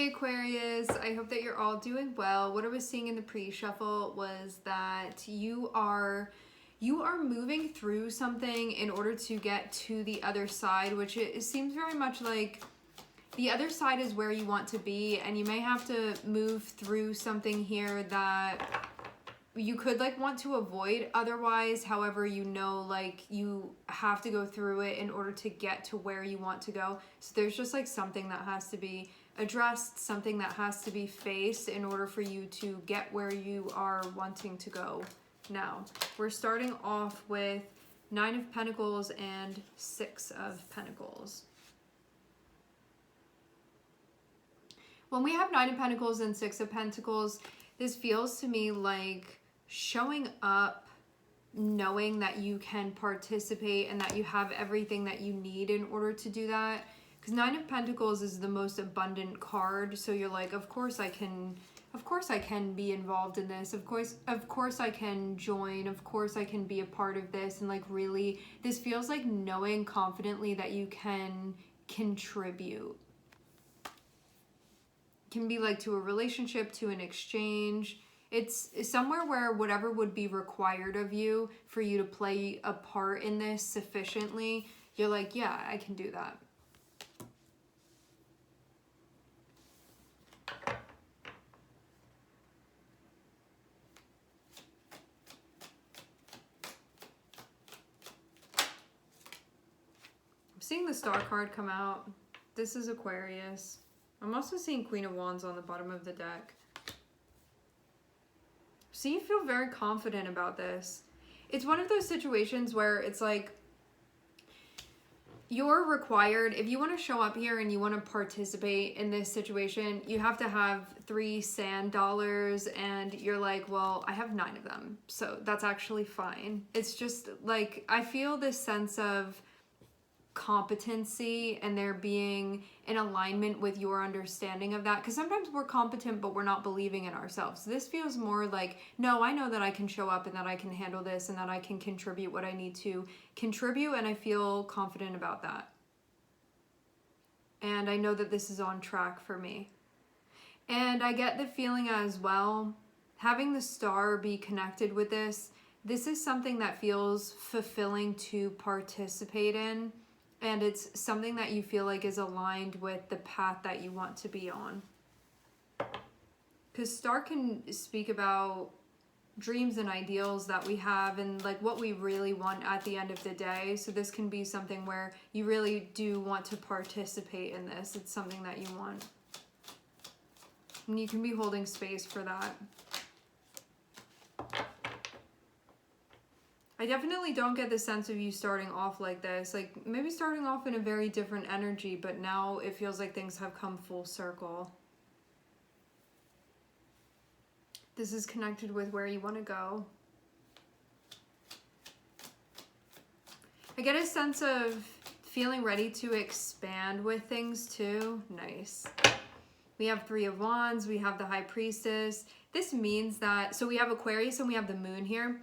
Hey Aquarius, I hope that you're all doing well. What I was seeing in the pre-shuffle was that you are moving through something in order to get to the other side, which it seems very much like the other side is where you want to be, and you may have to move through something here that you could like want to avoid otherwise. However, you know, like you have to go through it in order to get to where you want to go. So there's just like something that has to be addressed, something that has to be faced in order for you to get where you are wanting to go. Now, we're starting off with 9 of Pentacles and 6 of Pentacles. When we have 9 of Pentacles and 6 of Pentacles, this feels to me like showing up, knowing that you can participate and that you have everything that you need in order to do that. Because 9 of Pentacles is the most abundant card, so you're like, of course I can be involved in this. Of course I can join. Of course I can be a part of this. And like really, this feels like knowing confidently that you can contribute. It can be like to a relationship, to an exchange. It's somewhere where whatever would be required of you for you to play a part in this sufficiently, you're like, yeah, I can do that. I'm seeing the Star card come out. This is Aquarius. I'm also seeing Queen of Wands on the bottom of the deck. So you feel very confident about this. It's one of those situations where it's like you're required, if you want to show up here and you want to participate in this situation, you have to have 3 sand dollars, and you're like, well, I have 9 of them, so that's actually fine. It's just like, I feel this sense of competency and there being in alignment with your understanding of that, because sometimes we're competent but we're not believing in ourselves. This feels more like, no, I know that I can show up and that I can handle this and that I can contribute what I need to contribute, and I feel confident about that, and I know that this is on track for me. And I get the feeling as well, having the Star be connected with this is something that feels fulfilling to participate in. And it's something that you feel like is aligned with the path that you want to be on. Because Star can speak about dreams and ideals that we have and like what we really want at the end of the day. So this can be something where you really do want to participate in this. It's something that you want. And you can be holding space for that. I definitely don't get the sense of you starting off like this. Like maybe starting off in a very different energy, but now it feels like things have come full circle. This is connected with where you want to go. I get a sense of feeling ready to expand with things too. Nice. We have 3 of Wands. We have the High Priestess. This means that, so we have Aquarius and we have the Moon here.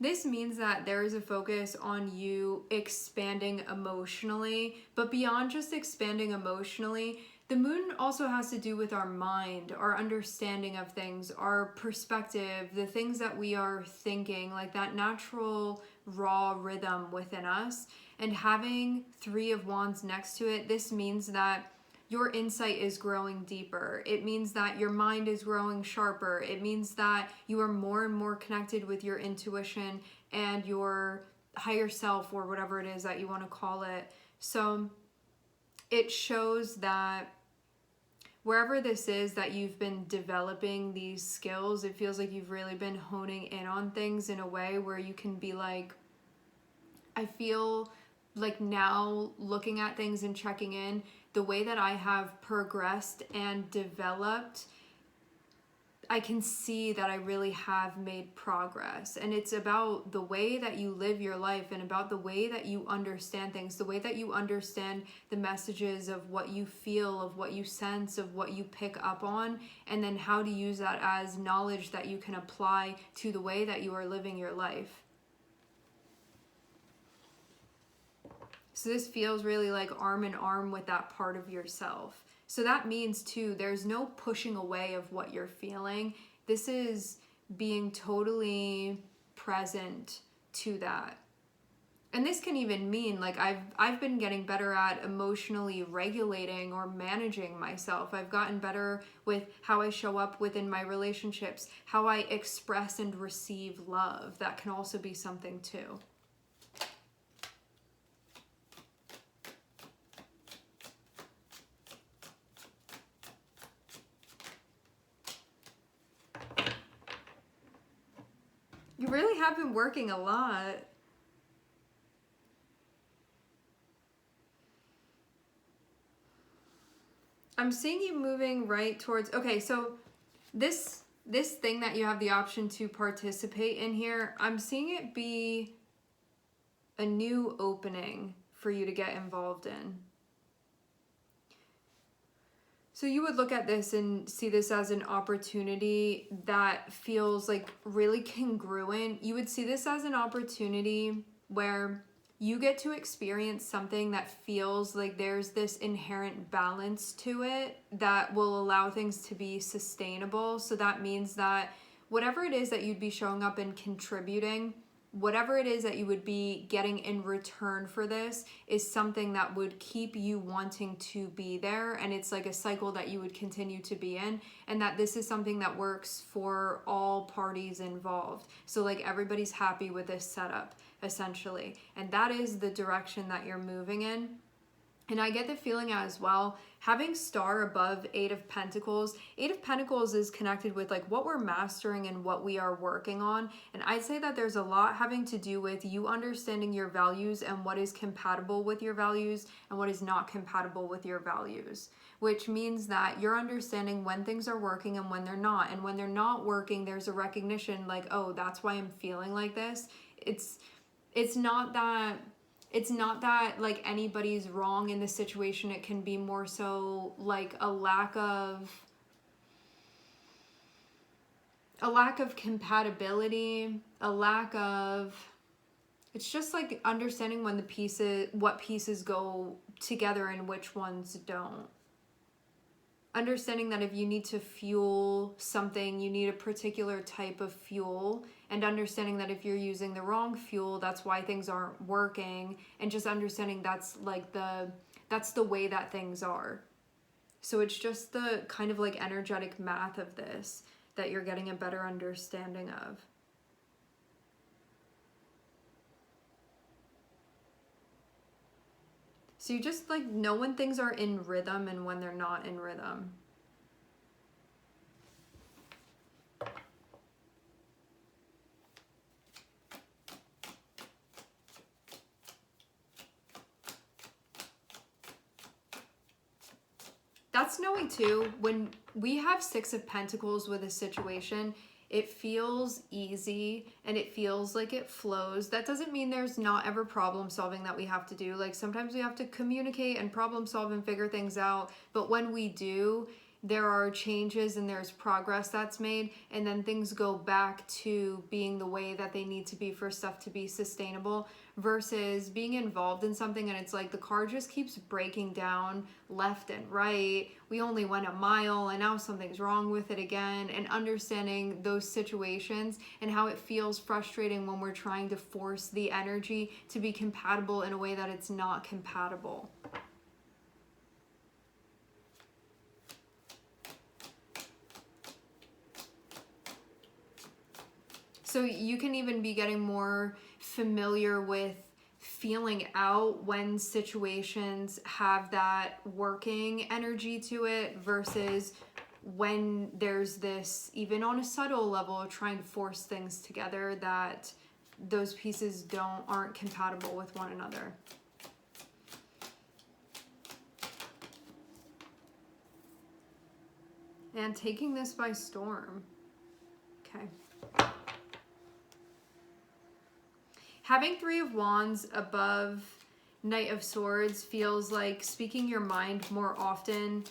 This means that there is a focus on you expanding emotionally, but beyond just expanding emotionally, the Moon also has to do with our mind, our understanding of things, our perspective, the things that we are thinking, like that natural raw rhythm within us. And having 3 of Wands next to it, this means that your insight is growing deeper. It means that your mind is growing sharper. It means that you are more and more connected with your intuition and your higher self, or whatever it is that you want to call it. So it shows that wherever this is that you've been developing these skills, it feels like you've really been honing in on things in a way where you can be like, I feel like now looking at things and checking in, the way that I have progressed and developed, I can see that I really have made progress. And it's about the way that you live your life and about the way that you understand things, the way that you understand the messages of what you feel, of what you sense, of what you pick up on, and then how to use that as knowledge that you can apply to the way that you are living your life. So this feels really like arm in arm with that part of yourself. So that means too, there's no pushing away of what you're feeling. This is being totally present to that. And this can even mean, like, I've been getting better at emotionally regulating or managing myself. I've gotten better with how I show up within my relationships, how I express and receive love. That can also be something too. You really have been working a lot. I'm seeing you moving right towards, okay, so this thing that you have the option to participate in here, I'm seeing it be a new opening for you to get involved in. So you would look at this and see this as an opportunity that feels like really congruent. You would see this as an opportunity where you get to experience something that feels like there's this inherent balance to it that will allow things to be sustainable. So that means that whatever it is that you'd be showing up and contributing, whatever it is that you would be getting in return for this is something that would keep you wanting to be there. And it's like a cycle that you would continue to be in, and that this is something that works for all parties involved. So like everybody's happy with this setup, essentially. And that is the direction that you're moving in. And I get the feeling as well, having star above Eight of Pentacles is connected with like what we're mastering and what we are working on. And I'd say that there's a lot having to do with you understanding your values and what is compatible with your values and what is not compatible with your values. Which means that you're understanding when things are working and when they're not. And when they're not working, there's a recognition like, oh, that's why I'm feeling like this. It's not that like anybody's wrong in the situation. It can be more so like a lack of compatibility, it's just like understanding when what pieces go together and which ones don't. Understanding that if you need to fuel something, you need a particular type of fuel, and understanding that if you're using the wrong fuel, that's why things aren't working, and just understanding that's the way that things are. So it's just the kind of like energetic math of this that you're getting a better understanding of. So you just like know when things are in rhythm and when they're not in rhythm. That's knowing too, when we have Six of Pentacles with a situation, it feels easy and it feels like it flows. That doesn't mean there's not ever problem solving that we have to do. Like sometimes we have to communicate and problem solve and figure things out. But when we do, there are changes and there's progress that's made, and then things go back to being the way that they need to be for stuff to be sustainable, versus being involved in something and it's like the car just keeps breaking down left and right. We only went a mile and now something's wrong with it again. And understanding those situations and how it feels frustrating when we're trying to force the energy to be compatible in a way that it's not compatible. So you can even be getting more familiar with feeling out when situations have that working energy to it, versus when there's this, even on a subtle level, trying to force things together that those pieces aren't compatible with one another. And taking this by storm. Okay. Having Three of Wands above Knight of Swords feels like speaking your mind more often,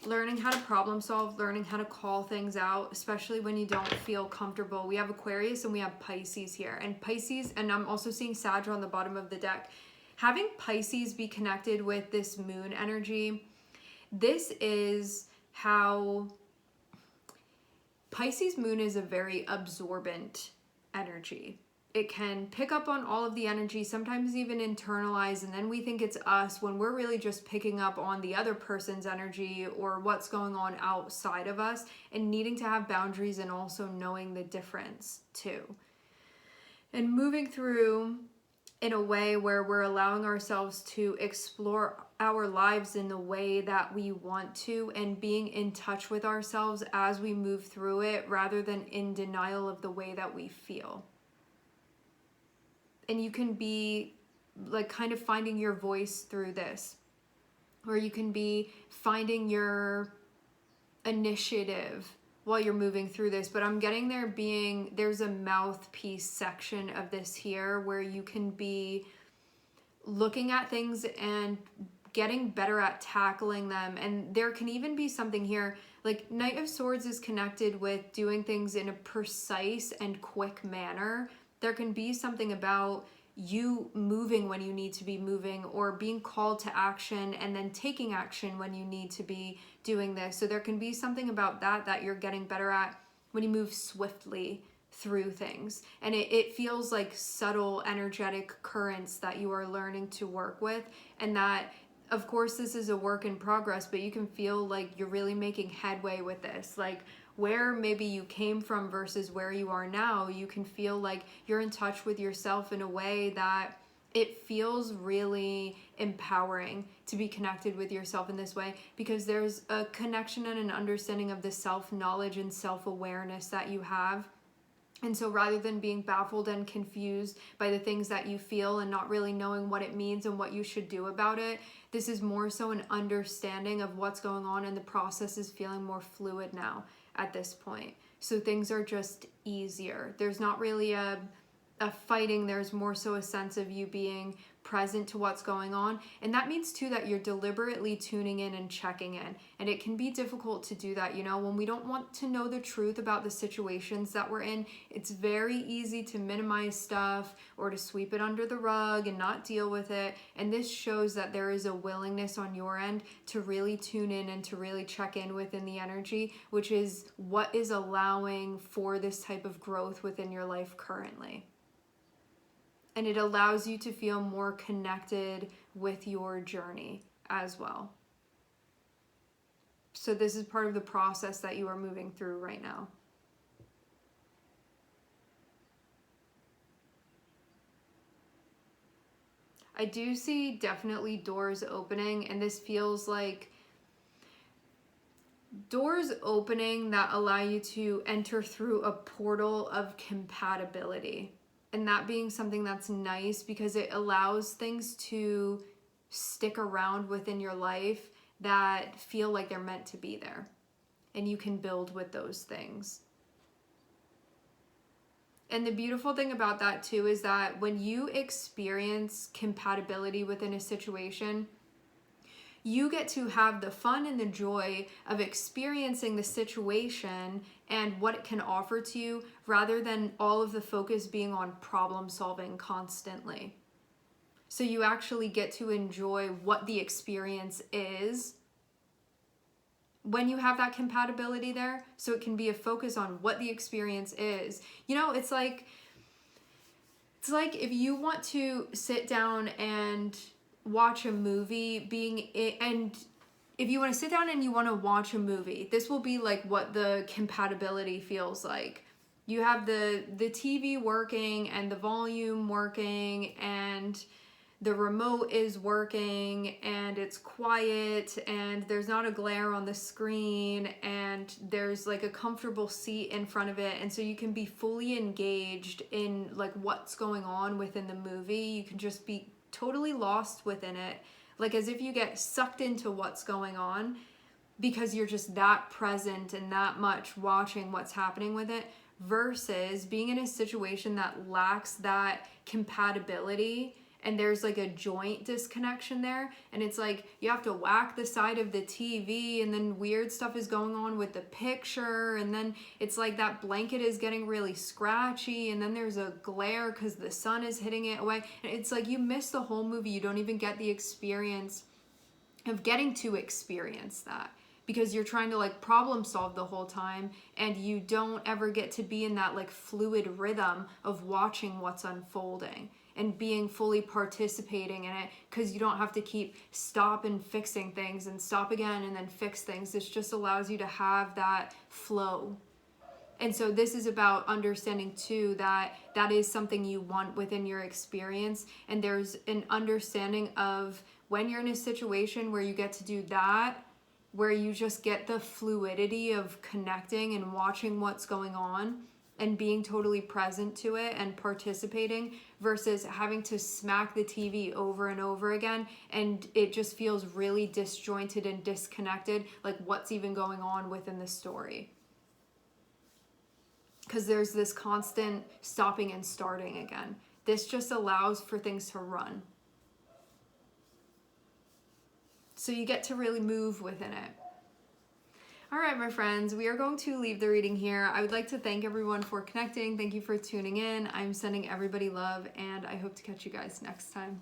learning how to problem solve, learning how to call things out, especially when you don't feel comfortable. We have Aquarius and we have Pisces here. And Pisces, and I'm also seeing Sag on the bottom of the deck. Having Pisces be connected with this moon energy, this is how Pisces moon is a very absorbent energy. It can pick up on all of the energy, sometimes even internalize, and then we think it's us when we're really just picking up on the other person's energy or what's going on outside of us, and needing to have boundaries and also knowing the difference too. And moving through in a way where we're allowing ourselves to explore our lives in the way that we want to, and being in touch with ourselves as we move through it rather than in denial of the way that we feel. And you can be like kind of finding your voice through this, or you can be finding your initiative while you're moving through this. But I'm getting there's a mouthpiece section of this here where you can be looking at things and getting better at tackling them. And there can even be something here like Knight of Swords is connected with doing things in a precise and quick manner. There can be something about you moving when you need to be moving, or being called to action and then taking action when you need to be doing this. So there can be something about that you're getting better at when you move swiftly through things. And it feels like subtle energetic currents that you are learning to work with. And that, of course, this is a work in progress, but you can feel like you're really making headway with this. Like where maybe you came from versus where you are now, you can feel like you're in touch with yourself in a way that it feels really empowering to be connected with yourself in this way, because there's a connection and an understanding of the self-knowledge and self-awareness that you have. And so rather than being baffled and confused by the things that you feel and not really knowing what it means and what you should do about it, this is more so an understanding of what's going on, and the process is feeling more fluid now at this point. So things are just easier. There's not really a fighting. There's more so a sense of you being present to what's going on. And that means too that you're deliberately tuning in and checking in. And it can be difficult to do that, when we don't want to know the truth about the situations that we're in. It's very easy to minimize stuff or to sweep it under the rug and not deal with it. And this shows that there is a willingness on your end to really tune in and to really check in within the energy, which is what is allowing for this type of growth within your life currently. And it allows you to feel more connected with your journey as well. So this is part of the process that you are moving through right now. I do see definitely doors opening, and this feels like doors opening that allow you to enter through a portal of compatibility. And that being something that's nice, because it allows things to stick around within your life that feel like they're meant to be there. And you can build with those things. And the beautiful thing about that too is that when you experience compatibility within a situation, you get to have the fun and the joy of experiencing the situation and what it can offer to you, rather than all of the focus being on problem solving constantly. So you actually get to enjoy what the experience is when you have that compatibility there. So it can be a focus on what the experience is. It's like if you want to sit down and watch a movie, and if you want to sit down and you want to watch a movie, this will be like what the compatibility feels like. You have the TV working and the volume working and the remote is working and it's quiet and there's not a glare on the screen and there's like a comfortable seat in front of it, and so you can be fully engaged in like what's going on within the movie. You can just be totally lost within it, like as if you get sucked into what's going on because you're just that present and that much watching what's happening with it, versus being in a situation that lacks that compatibility and there's like a joint disconnection there, and it's like you have to whack the side of the TV and then weird stuff is going on with the picture, and then it's like that blanket is getting really scratchy, and then there's a glare because the sun is hitting it away, and it's like you miss the whole movie. You don't even get the experience of getting to experience that, because you're trying to like problem solve the whole time, and you don't ever get to be in that like fluid rhythm of watching what's unfolding and being fully participating in it, because you don't have to keep stop and fixing things and stop again and then fix things. This just allows you to have that flow. And so this is about understanding too that that is something you want within your experience. And there's an understanding of when you're in a situation where you get to do that, where you just get the fluidity of connecting and watching what's going on and being totally present to it and participating, versus having to smack the TV over and over again, and it just feels really disjointed and disconnected, like what's even going on within the story. Because there's this constant stopping and starting again. This just allows for things to run. So you get to really move within it. All right, my friends, we are going to leave the reading here. I would like to thank everyone for connecting. Thank you for tuning in. I'm sending everybody love, and I hope to catch you guys next time.